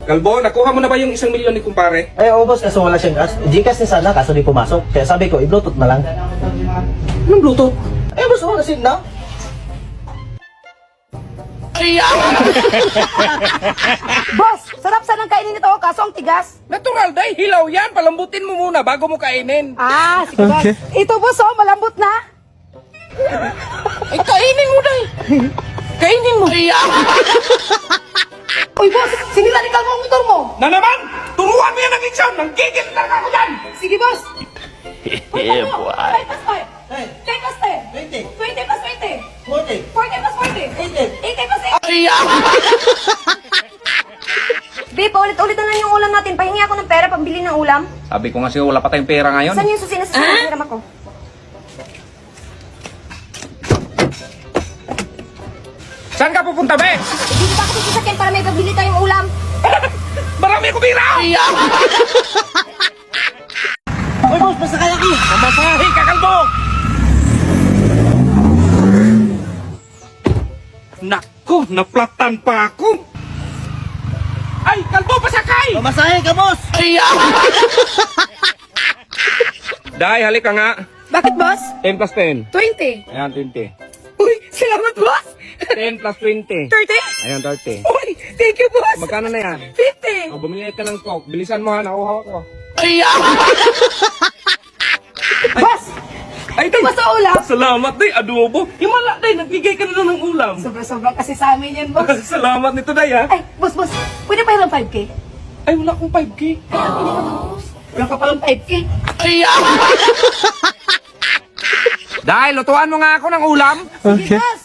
Kalbo, nakuha mo na ba yung 1,000,000 ni kumpare? Eh, oo boss, kaso wala siyang gas. Gcash ni sana, kaso di pumasok. Kaya sabi ko, i-bluetooth na lang. Anong Bluetooth? Eh, boss, wala signal. Boss, sarap sanang kainin ito, kaso ang tigas. Natural, day. Hilaw yan. Palambutin mo muna bago mo kainin. Ah, sige boss. Ito boss, oh, malambot na. Ay, kainin mo, day. Kainin mo. Uy boss, sinira ni Kalbo ang motor mo. Na naman! Turuan mo yan ng leksyon! Nanggigil talaga ako dyan! Sige boss. Yeah, boy. 5 plus 5. Hey. 10 plus 10. 20. 20 plus 20. 40. 40 plus 40. 80 plus 80. Babe, ulit-ulit na lang yung ulam natin. Pahingi ako ng pera pambili ng ulam. Sabi ko nga sa'yo, wala pa tayong pera ngayon. Saan yung susi na hiram ako? Saan ka pupunta, be? Dito pa ako sasakyan para may pabili tayong ulam. Marami ko pira! Uy, boss, pasakay ako. Mamasahe ka, Kalbo! Naku, naplatan pa ako! Ay, Kalbo, pasakay! Pamasahe ka, boss. Day, halika nga. Bakit boss? 10 plus 10. 20. Ayan, 20. Uy, salamat boss. 10 plus 20. 30. Ayan, 30. Uy, thank you boss. Magkano na yan? 50. O, bumili ka ng coke. Bilisan mo ha, nakuha ko. Boss, Ay, ito ba sa ulam? salamat, day. Adobo. Yung mala, day. Nagbigay ka na lang ng ulam. Sobra-sobra kasi sa amin yan boss. Salamat nito, day, ha? Ay, boss, pwede pa hiram 5K? Ay, wala akong 5K. Wala ka palang 5K. Dahil, lutuan mo nga ako ng ulam. Sige boss.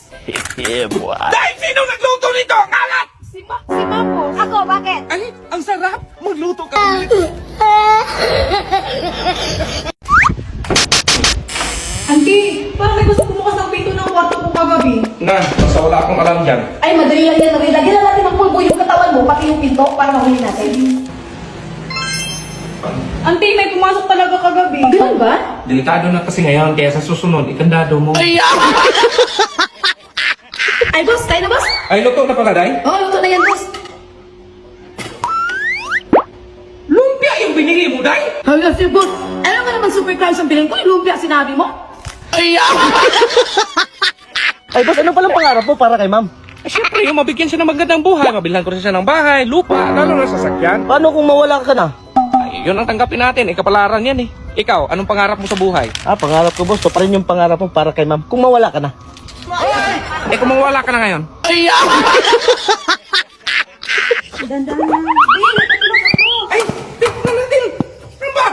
Yeah, boy. Dahil, sino nagluto nito? Ang alat! Si Mamo. Ako, bakit? Ay, ang sarap. Magluto ka ulit. Auntie, parang may gusto bumukas ng pinto ng kwarto ko kagabi. Na, basta wala akong alam dyan. Ay, madali lang yan, madali. Lagyan na natin ng pulbo yung katawan mo, pati yung pinto, para mahuli natin. Auntie, may pumasok talaga kagabi. Ganun ba? Delikado na kasi ngayon, kaya sa susunod, ikandado mo. Ay, boss, tayo na, boss. Ay, luto na pala, day. Oo, luto na yan, boss. Lumpia yung binili mo, day. Hala, si boss. Ano nga naman super crunch ang bilhin ko? Yung lumpia sinabi mo? Ay, boss, ano palang pangarap mo para kay ma'am? Siyempre, yung mabigyan siya ng magandang buhay, mabilhan ko rin siya ng bahay, lupa, lalo na sasakyan. Paano kung mawala ka na? Ay, yun ang tanggapin natin, kapalaran yan eh. Ikaw, anong pangarap mo sa buhay? Ah, pangarap ko, boss. So, pa rin yung pangarap mo para kay ma'am. Kung mawala ka na. Kung mawala ka na ngayon. Dandan na. Ay, tignan na natin. Ano ba?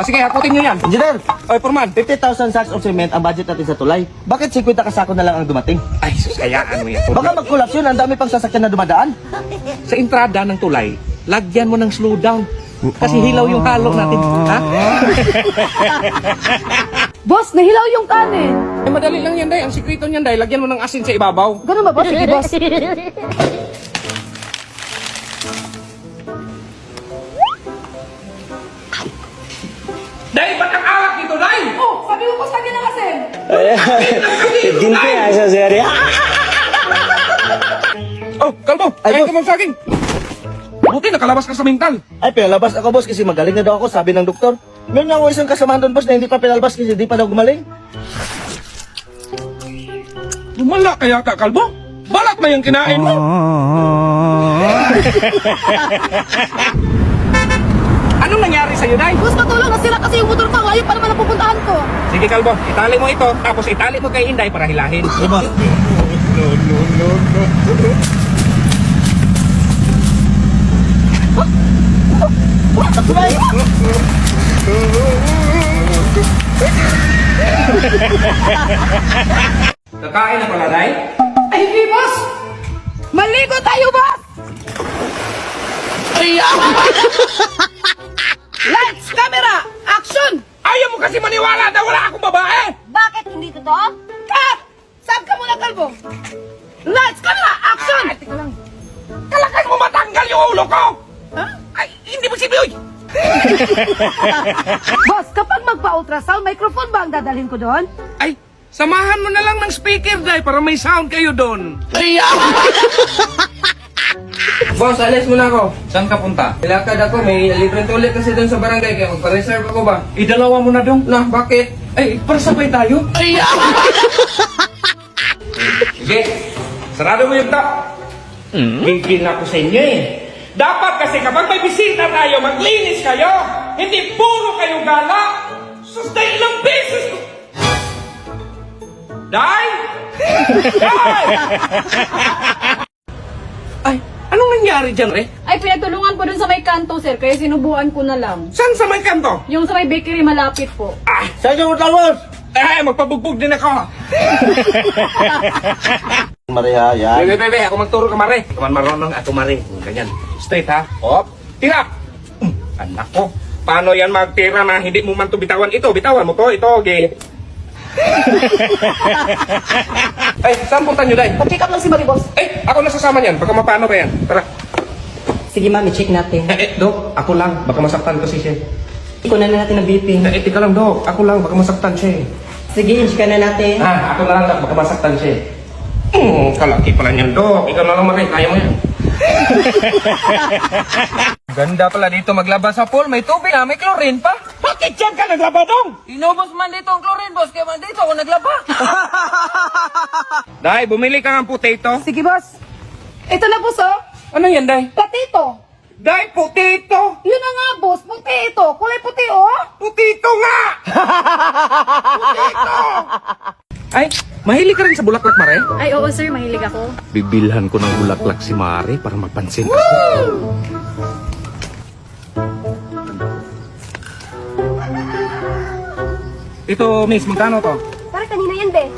Sige, hakutin nyo yan. Engineer, Oy, Purman. 50,000 sacks of cement ang budget natin sa tulay. Bakit 50 kasako na lang ang dumating? Ay, sus, kaya ano yan? Baka mag-collapse yun, ang dami pang sasakyan na dumadaan. Sa entrada ng tulay, lagyan mo ng slow down. Kasi hilaw yung halo natin. Ha? Boss, nahilaw yung kanin. Eh, madali lang yan, Day. Ang sikreto niyan, Day, lagyan mo ng asin sa ibabaw. Ganun ba, boss? Sige, boss. Day, ba't ang alak dito, Day? Oh, sabi mo, boss, lagyan ng asin. Din ko yan sa serya. Oh, Kalbo, Ay, kain boss. ka mong saging. Buti, nakalabas ka sa mental. Ay, pinalabas ako, boss, kasi magaling na daw ako, sabi ng doktor. Meron nga ako isang kasamahan doon, boss, na hindi pa pinalabas kasi hindi pa daw gumaling. Lumala kaya ka, Kalbo? Balat na yung kinain mo. Anong nangyari sa'yo, Day? Boss, patulong na sila kasi yung motor ko. Ayaw pa naman ang pupuntahan ko. Sige, Kalbo, itali mo ito, tapos itali mo kay Inday para hilahin. Hey, boss. Kakain na pala, Day? Ay, hindi, boss. Maligo tayo, boss. Lights, camera, action. Ayaw mo kasi maniwala na wala akong babae! Bakit hindi totoo? Cut! Saan ka muna, Kalbo? Lights, camera, action! Teka lang. Kalakan mo matanggal yung ulo ko! Ha? Ay, hindi mo sibiyoy! Boss, kapag magpa-ultrasound, microphone ba ang dadalhin ko doon? Ay, Samahan mo na lang ng speaker, Day, para may sound kayo doon. Boss, alis muna ako. Saan ka punta? Ilakad ako, may libreng tuloy kasi doon sa barangay, kaya magpa-reserve ako ba? Idalawa mo na dong. Nah, bakit? Ay, para sabay tayo. Sige, sarado mo yung top. Gigil ako sa inyo eh. Dapat kasi kapag may bisita tayo, maglinis kayo. Hindi puro kayo gala. Sus, dahil ilang beses ko. Day! Day! Ay, anong nangyari dyan, Re? Ay, pinagtulungan po dun sa may kanto, sir. Kaya sinubuan ko na lang. Saan sa may kanto? Yung sa may bakery malapit po. Saan yung talbos? Magpabugbog din ako. Maria, yan. Bebe, ako magturo ka, Mare. Kaman marunong ako, Mare. Ganyan. Straight, ha? Hop. Tira. Anak ko. Paano yan magtira na hindi mo man to bitawan? Ito, bitawan mo to. Ito, okay. Ay, saan punta nyo, Day? Pick up lang si Maribos. Eh, ako nasasama niyan. Baka mapano pa yan. Tara. Sige ma'am, i-check natin. Dok, ako lang. Baka masaktan ko si siya. Ikunan na natin ang BP. Tika lang, Dok. Ako lang. Baka masaktan siya. Sige, i-check na natin. Ako na lang, Dok. Baka masaktan siya. Kalaki pala niyan, Dok. Ikaw na lang, Mare. Kaya mo yan. Ganda pala dito maglaba sa pool. May tubig na, may chlorine pa. Bakit dyan ka naglaba, Dong? Inubos man dito ang chlorine, boss. Kaya man dito ako naglaba. Day, bumili ka ng potato. Sige, boss. Ito na, boss, oh. Ano yan, Day? Patito. Day, potato. Yun na nga, boss. Puti ito. Kulay puti, oh. Potato nga! Ay, mahilig ka rin sa bulaklak, Mare? Ay, oo, sir. Mahilig ako. Bibilhan ko ng bulaklak si Mare para magpansin ka. Ito, miss, magkano to? Para kanina yan, be.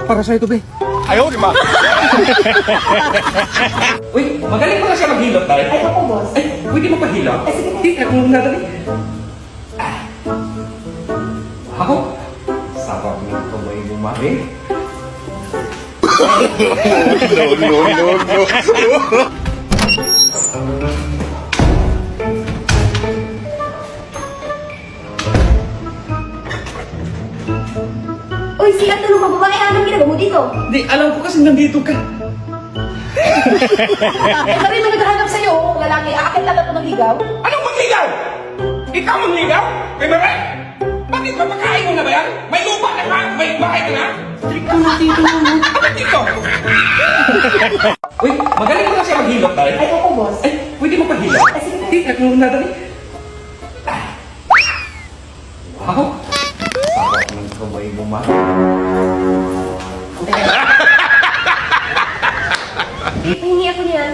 Para sa ito, be. Ayaw, di ba? Uy, magaling pala siya maghilot, Day. Ay, ako, boss. Ay, pwede mo pa hilot? Hindi, ako nadali. Ako? Sabak ng kamay mo, Mare. Uy, si Anton, mga babae, anong ginagawa mo dito? Di, alam ko kasi nandito ka. Eh, Marin, may naghahanap sa'yo, oh, lalaki. Akin lang ako ng ligaw. Anong magligaw? Ikaw magligaw? Kay Mare? Bakit mapakain mo na ba yan? May lupa na ka? May bahay ka na? Dito na, dito na. Bakit dito? Uy, magaling pala siya maghilot, Day. Ay, ako, boss. Ay, pwede mo pa hilot? Hindi, ako nadali. Wow! Sabak ng kamay mo, Mare. Hingi ako niyan.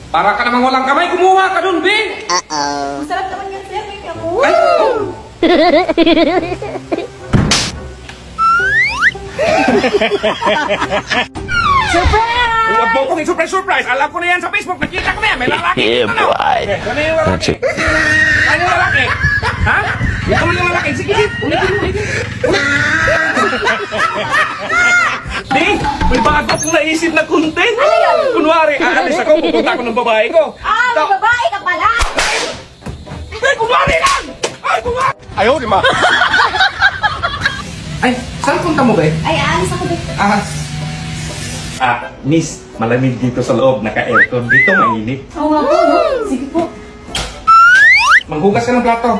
Para ka namang walang kamay, kumuha ka dun, Bing! Masarap naman yan, sir. Hingi ako. Ay! Surprise! Huwag mo kong surprise! Alam ko na yan sa Facebook. Nakita ko na yan. May lalaki. Yeah, boy! Ano yung lalaki? Ano yung lalaki? Ha? Ito mo yung lalaki. Sige, sige. Ulitin. Ding, may bago akong naisip na content. Kunwari, aalis ako, pupunta ako ng babae ko. Ah, may babae ka pala! Ay, kumari lang! Ay, kumari! Ay, saan punta mo, be? Ay, aalis ako dito. Miss, malamig dito sa loob. Naka-aircon. Dito mainit. Oo nga po, no? Sige po. Manghugas ka ng plato.